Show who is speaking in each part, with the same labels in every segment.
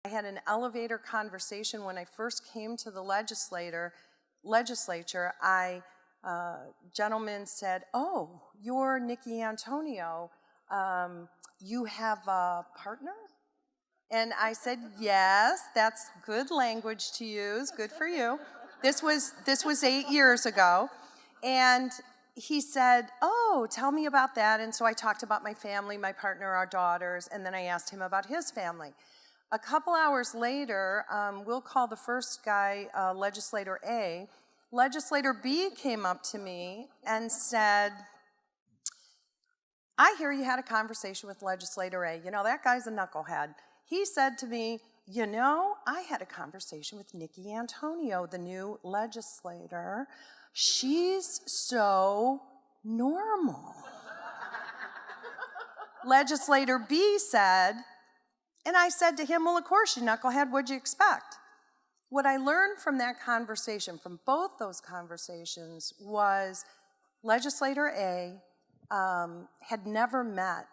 Speaker 1: I had an elevator conversation when I first came to the legislature. Gentleman said, "Oh, you're Nickie Antonio. You have a partner?" And I said, "Yes, that's good language to use. Good for you." This was 8 years ago, and he said, "Oh, tell me about that." And so I talked about my family, my partner, our daughters, and then I asked him about his family. A couple hours later, we'll call the first guy Legislator A. Legislator B came up to me and said, "I hear you had a conversation with Legislator A. You know, that guy's a knucklehead. He said to me, you know, I had a conversation with Nickie Antonio, the new legislator. She's so normal." Legislator B said, and I said to him, "Well, of course, you knucklehead, what'd you expect?" What I learned from that conversation, from both those conversations, was Legislator A had never met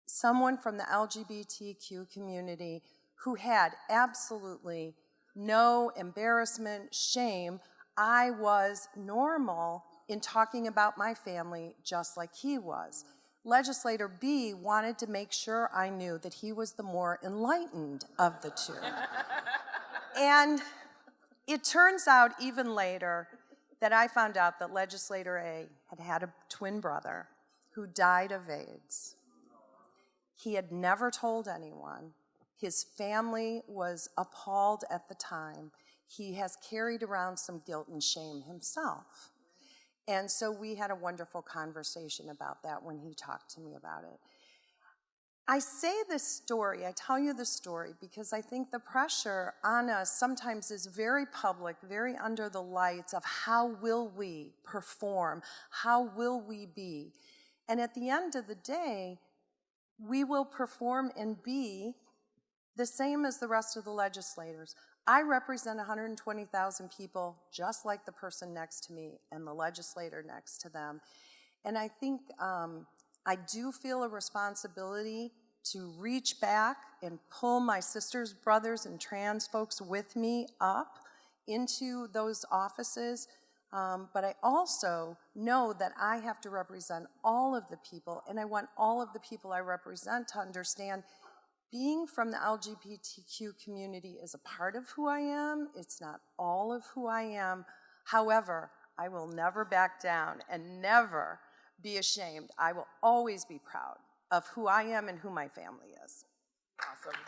Speaker 1: someone from the LGBTQ community who had absolutely no embarrassment, shame. I was normal in talking about my family just like he was. Legislator B wanted to make sure I knew that he was the more enlightened of the two. And it turns out even later that I found out that Legislator A had had a twin brother who died of AIDS. He had never told anyone. His family was appalled at the time. He has carried around some guilt and shame himself. And so we had a wonderful conversation about that when he talked to me about it. I say this story, I tell you this story, because I think the pressure on us sometimes is very public, very under the lights of how will we perform, how will we be. And at the end of the day, we will perform and be the same as the rest of the legislators. I represent 120,000 people, just like the person next to me and the legislator next to them. And I think I do feel a responsibility to reach back and pull my sisters, brothers, and trans folks with me up into those offices. But I also know that I have to represent all of the people, and I want all of the people I represent to understand being from the LGBTQ community is a part of who I am. It's not all of who I am. However, I will never back down and never be ashamed. I will always be proud of who I am and who my family is.
Speaker 2: Awesome.